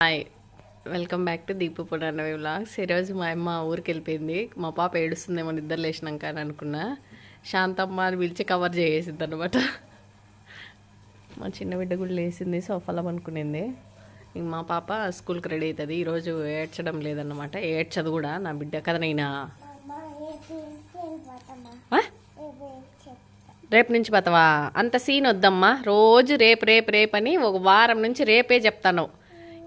Hi welcome back to Deepu Punarnavi vlogs. ఈరోజు మా అమ్మ ఊరికి వెళ్ళిపోయింది. మా పాప ఏడుస్తుందేమో నిద్ర లేచినాక అని అనుకున్నా. శాంతమ్మ అని పిలిచి కవర్ చేసేసింది అనమాట. మా చిన్న బిడ్డ కూడా లేచింది, సోఫాలో అనుకునింది. ఇంక మా పాప స్కూల్కి రెడీ అవుతుంది. ఈరోజు ఏడ్చడం లేదన్నమాట, ఏడ్చదు కూడా నా బిడ్డ కదా. నైనా రేపు నుంచి పోతావా? అంత సీన్ వద్దమ్మా. రోజు రేపు రేపు రేపు అని ఒక వారం నుంచి రేపే చెప్తాను.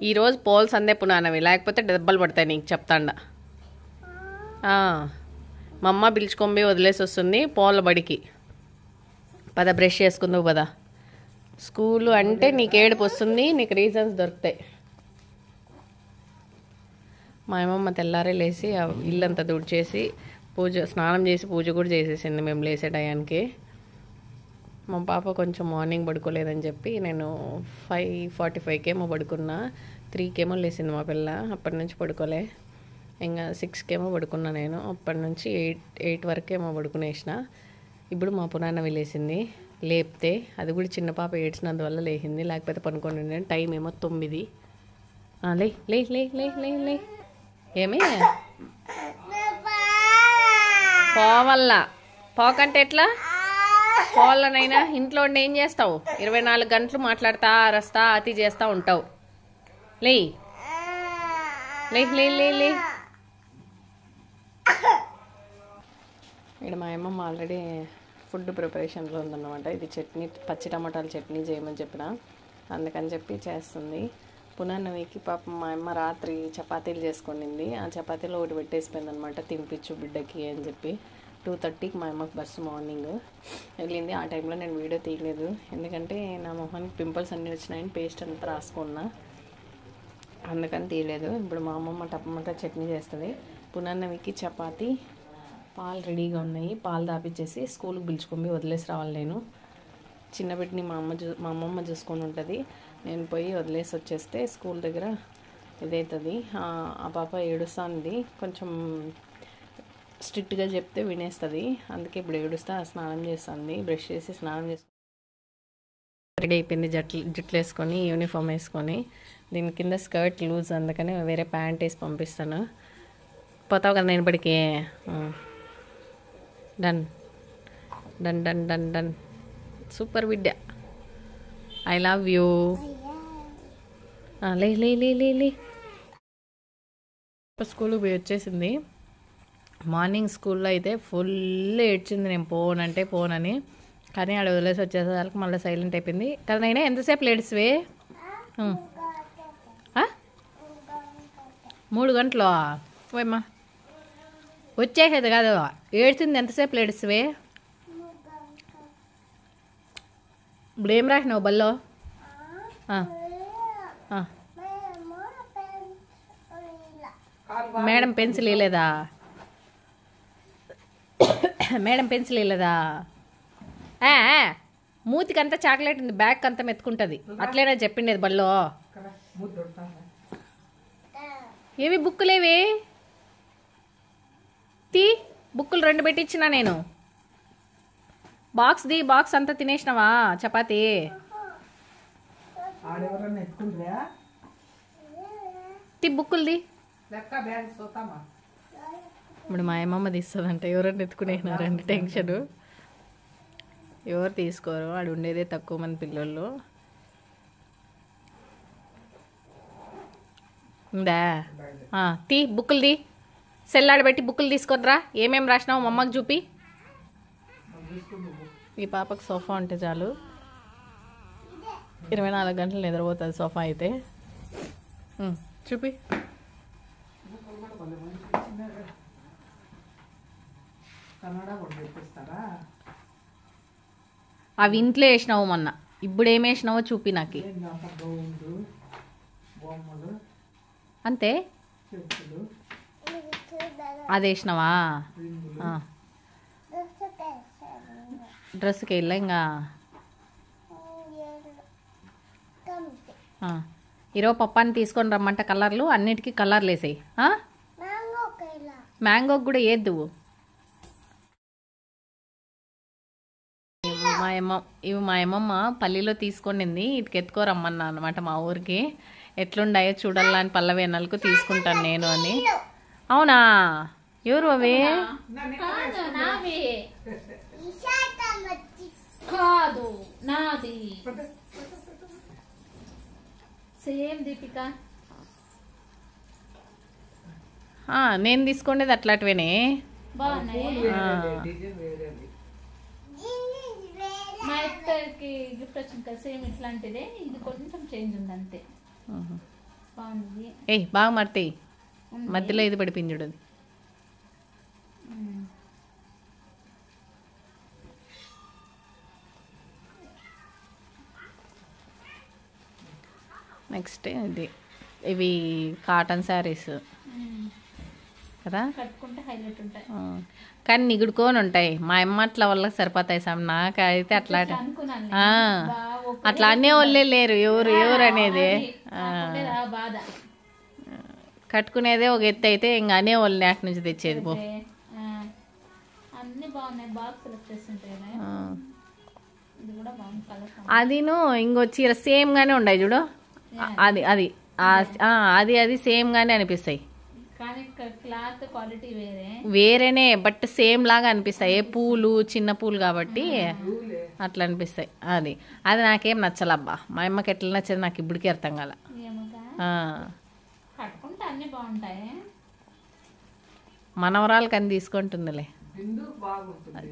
ఈరోజు పోల్ సందే పునానవి, లేకపోతే దెబ్బలు పడతాయి నీకు చెప్తాండ. మా అమ్మ పిలుచుకొని వదిలేసి వస్తుంది పోల బడికి. పద బ్రష్ చేసుకుందావు పద. స్కూలు అంటే నీకు ఏడుపు వస్తుంది, నీకు రీజన్స్ దొరుకుతాయి. మా అమ్మమ్మ తెల్లారే లేచి ఇల్లంతా తుడిచేసి స్నానం చేసి పూజ కూడా చేసేసింది మేము లేసే టయానికి. మా పాప కొంచెం మార్నింగ్ పడుకోలేదని చెప్పి నేను 5:45కేమో పడుకున్నా. 3కేమో లేచింది మా పిల్ల. అప్పటి నుంచి పడుకోలే. ఇంకా 6కేమో పడుకున్నా నేను. అప్పటి నుంచి 8 వరకేమో పడుకునేసిన. ఇప్పుడు మా పునాన్నవి లేచింది. లేపితే అది కూడా చిన్న పాప ఏడ్చినందువల్ల లేచింది, లేకపోతే పనుకొని ఉండే. టైం ఏమో 9. లే లే లే లే లే లే ఏమే పోవల్లా. పోకంటే ఎట్లా పోవాలనైనా? ఇంట్లో ఉండి ఏం చేస్తావు? 24 గంటలు మాట్లాడతా అరస్తా అతి చేస్తూ ఉంటావు. లే లే లే లే లే. ఇక్కడ మా అమ్మమ్మ ఆల్రెడీ ఫుడ్ ప్రిపరేషన్లో ఉందన్నమాట. ఇది చట్నీ, పచ్చి టమాటాల చట్నీ చేయమని చెప్పిన, అందుకని చెప్పి చేస్తుంది. పునర్నవికి పాపం మా అమ్మ రాత్రి చపాతీలు చేసుకొనింది. ఆ చపాతీలో ఒకటి పెట్టేసిపోయింది అనమాట, తినిపించు బిడ్డకి అని చెప్పి. 2:30కి మా అమ్మకి బస్సు మార్నింగ్ వెళ్ళింది. ఆ టైంలో నేను వీడియో తీయలేదు, ఎందుకంటే నా మొహానికి పింపుల్స్ అన్నీ వచ్చినాయని పేస్ట్ అంతా రాసుకున్నా, అందుకని తీయలేదు. ఇప్పుడు మా అమ్మమ్మ టమాటా చట్నీ చేస్తుంది. పునర్నవికి చపాతీ, పాలు రెడీగా ఉన్నాయి. పాలు దాపిచ్చేసి స్కూల్కి పిలుచుకొని వదిలేసి రావాలి నేను. చిన్న బిడ్డని మా అమ్మమ్మ చూసుకొని ఉంటుంది. నేను పోయి వదిలేసి వచ్చేస్తే స్కూల్ దగ్గర ఇదవుతుంది. ఆ పాప ఏడుస్తుంది, కొంచెం స్ట్రిక్ట్గా చెప్తే వినేస్తుంది. అందుకే ఇప్పుడు ఏడుస్తా స్నానం చేస్తుంది. బ్రష్ చేసి స్నానం చేసుకొని రెడీ అయిపోయింది. జుట్లు వేసుకొని యూనిఫామ్ వేసుకొని. దీని కింద స్కర్ట్ లూజ్, అందుకని వేరే ప్యాంట్ వేసి పంపిస్తాను. పోతావు కదా నేను బడికి. Done done done done done. Super బిడ్డ, ఐ లవ్ యూ. లే లే లే లే లే. స్కూల్కి పోయి వచ్చేసింది. మార్నింగ్ స్కూల్లో అయితే ఫుల్ ఏడ్చింది, నేను పోనంటే పోనని. కానీ ఆడ వదిలేసి వచ్చేసరికి మళ్ళీ సైలెంట్ అయిపోయింది కదా. నైనా ఎంతసేపు లేడ్స్వే? 3 గంటలు పోయమ్మా. వచ్చేసేది కాదు, ఏడ్చింది. ఎంతసేపు లేడ్స్వే? ఇప్పుడు ఏం రాసినావు బల్లో? మేడం పెన్సిల్ ఇవ్వలేదా? మేడం పెన్సిల్ ఇవ్వలేదా? మూతికి అంతా చాక్లెట్ ఉంది, బ్యాగ్ అంతా మెత్తుకుంటుంది. అట్లేనా చెప్పిండేది బల్లో? ఏవి బుక్కులేవి? బుక్కులు 2 పెట్టించినా నేను. బాక్స్ అంతా తినేసినావా చపాతీ? బుక్కులది ఇప్పుడు మా అమ్మమ్మ తీస్తుందంట. ఎవరన్నా ఎత్తుకునేసినారంటే టెన్షన్. ఎవరు తీసుకోరు, ఆడు ఉండేదే తక్కువ మంది పిల్లలు. ఉందా? బుక్కులది సెల్లాడబెట్టి బుక్కులు తీసుకొనిరా. ఏమేమి రాసినావు మా అమ్మకి చూపి. ఈ పాపకు సోఫా ఉంటే చాలు, 24 గంటలు నిద్రపోతుంది సోఫా అయితే. చూపి. అవి ఇంట్లో వేసినావు మొన్న, ఇప్పుడు ఏం వేసినావో చూపి నాకు. అంతే అది వేసినావా? డ్రెస్కి వెళ్ళా. ఇంకా ఈరోజు పప్పాన్ని తీసుకొని రమ్మంట. కలర్లు అన్నిటికీ కలర్లు వేసాయి. మ్యాంగోకి కూడా వేద్దు. మా ఇవి మా అమ్మమ్మ పల్లిలో తీసుకొనింది, ఇటుకి ఎత్తుకోరమ్మన్నా అనమాట మా ఊరికి. ఎట్లుండాయో చూడాలని పల్లవి అన్నలకు తీసుకుంటాను నేను అని. అవునా, ఎవరు అవి? కాదు నాది, సేమ్ దీపిక. నేను తీసుకునేది అట్లాంటివేనే. బాగున్నాయి. మా ఇద్దరికి గిఫ్ట్ వచ్చింది కదా సేమ్ ఇట్లాంటిదే, ఇది కొంచెం చేంజ్ ఉంది అంతే. బాగుంది. బాగా మడతాయి, మధ్యలో ఇది పడిపోయింది చూడు. నెక్స్ట్ ఇవి కాటన్ శారీస్ కదా, కట్టుకుంటే హైలైట్ ఉంటాయి. కానీ నిగుడుకొని ఉంటాయి. మా అమ్మ అట్లా వాళ్ళకి సరిపోతాయి సార్, నాకైతే అట్లా అట్లా అనే వాళ్ళే లేరు. ఎవరు అనేది బాధ. కట్టుకునేదే ఒక ఎత్తు అయితే ఇంకా అనే వాళ్ళు నాటి నుంచి తెచ్చేది. పో అన్ని బాగున్నాయి, బాగా సెలెక్ట్ చేస్తుంటాయి. ఇది కూడా బాగుంది కలర్. అదిను ఇంకో చీర సేమ్ గానే ఉన్నాయి చూడు, అది అది అది అది సేమ్ గానే అనిపిస్తాయి. కానీ క్లాత్ క్వాలిటీ వేరేనే, బట్ సేమ్ లాగా అనిపిస్తాయి. పూలు చిన్న పూలు కాబట్టి అట్లా అనిపిస్తాయి. అది అది నాకేం నచ్చలబ్బా. మా అమ్మకి ఎట్లా నచ్చేది నాకు ఇప్పటికీ అర్థం కాల. కట్టుకుంటే అన్ని బాగుంటాయి. మనవరాలకి అని తీసుకుంటుందిలే,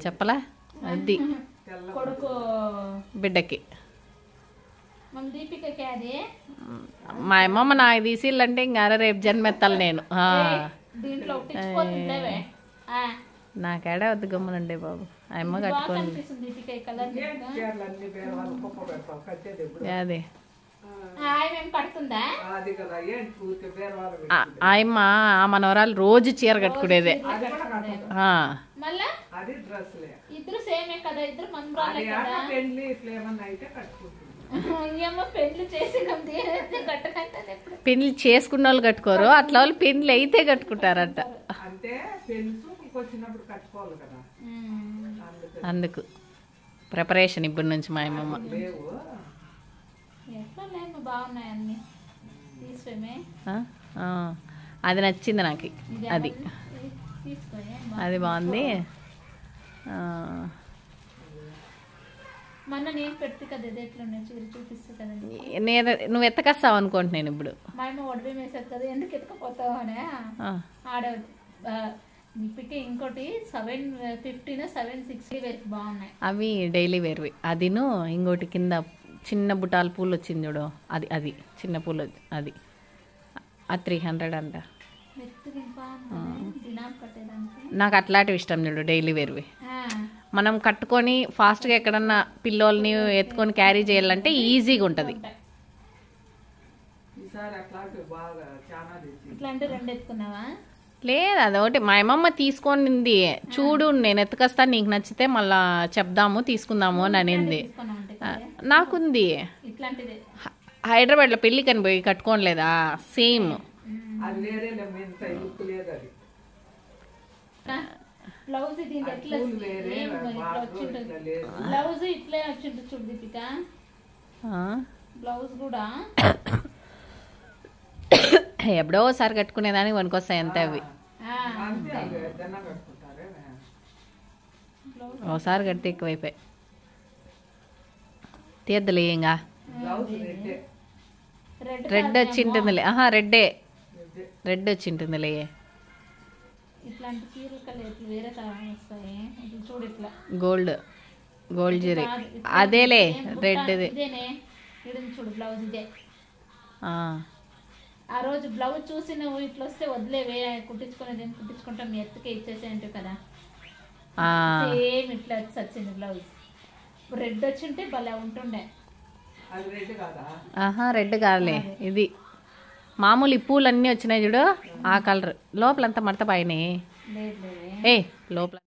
చెప్పలా అది కొడుకు బిడ్డకి. దీపికకి అది మా అమ్మమ్మ నాకు తీసిల్లంటే ఇంకా రేపు జన్మెత్తాలి నేను. దీంట్లో నాకేడా వద్దు గమ్మునండే బాబు, ఆ అమ్మ కట్టుకోండి. అదే ఆయమ్మ ఆ మనవరాలు రోజు చీర కట్టుకునేదే. ఇద్దరు సేమే కదా, ఇద్దరు మనవరాలే కదా. పెళ్లి చేసుకున్న వాళ్ళు కట్టుకోరు, అట్లా వాళ్ళు పెళ్లి అయితే కట్టుకుంటారంట. అందుకు ప్రిపరేషన్ ఇప్పటి నుంచి మా అమ్మమ్మ. అది నచ్చింది నాకు, అది అది బాగుంది. నువ్వు ఎత్తకొస్తావు అనుకోండి నేను ఇప్పుడు. ఇంకోటి 750 760 బాగున్నాయి. అవి డైలీ వేర్వి. అదిను ఇంకోటి కింద చిన్న బుటాల పూలు వచ్చింది చూడు, అది అది చిన్న పూలు, అది 300 అంట. నాకు అట్లాంటివి ఇష్టం చూడు, డైలీ వేర్వి. మనం కట్టుకొని ఫాస్ట్గా ఎక్కడన్నా పిల్లోల్ని ఎత్తుకొని క్యారీ చేయాలంటే ఈజీగా ఉంటుంది. లేదు అదొకటి మా అమ్మమ్మ తీసుకొనింది చూడు, నేను ఎత్తుకొస్తాను, నీకు నచ్చితే మళ్ళా చెప్దాము తీసుకుందాము అని అనింది. నాకుంది హైదరాబాద్లో పెళ్ళికని పోయి కట్టుకోలేదా సేమ్. బ్లౌజ్ బ్లౌజ్ ఇట్లే వచ్చింది చూడు దీపిక. బ్లౌజ్ కూడా ఎప్పుడో ఒకసారి కట్టుకునేదానికి వనుకొస్తాయి అంతే. అవి ఒకసారి కట్టి ఎక్కువైపోయి తీద్దలే. ఇంకా రెడ్ వచ్చి ఉంటుందిలే, రెడ్ వచ్చి ఉంటుందిలే. గోల్డ్ జరీ అదేలే రెడ్. చూడు బ్లౌజ్ ఇదే. ఆ రోజు బ్లౌజ్ చూసి నువ్వు ఇట్లా వస్తే వదిలేవే, కుట్టించుకునేది కుట్టించుకుంటా మీ ఎత్తుకే ఇచ్చేసే అంటావు కదా. సేమ్ ఇట్లా వచ్చింది బ్లౌజ్. రెడ్ వచ్చి ఉంటే భలే ఉంటుండే. రెడ్ కాదులే, ఇది మామూలు ఈ పూలు అన్నీ వచ్చినాయి చూడు, ఆ కలర్. లోపలంతా మడత పైన లోపల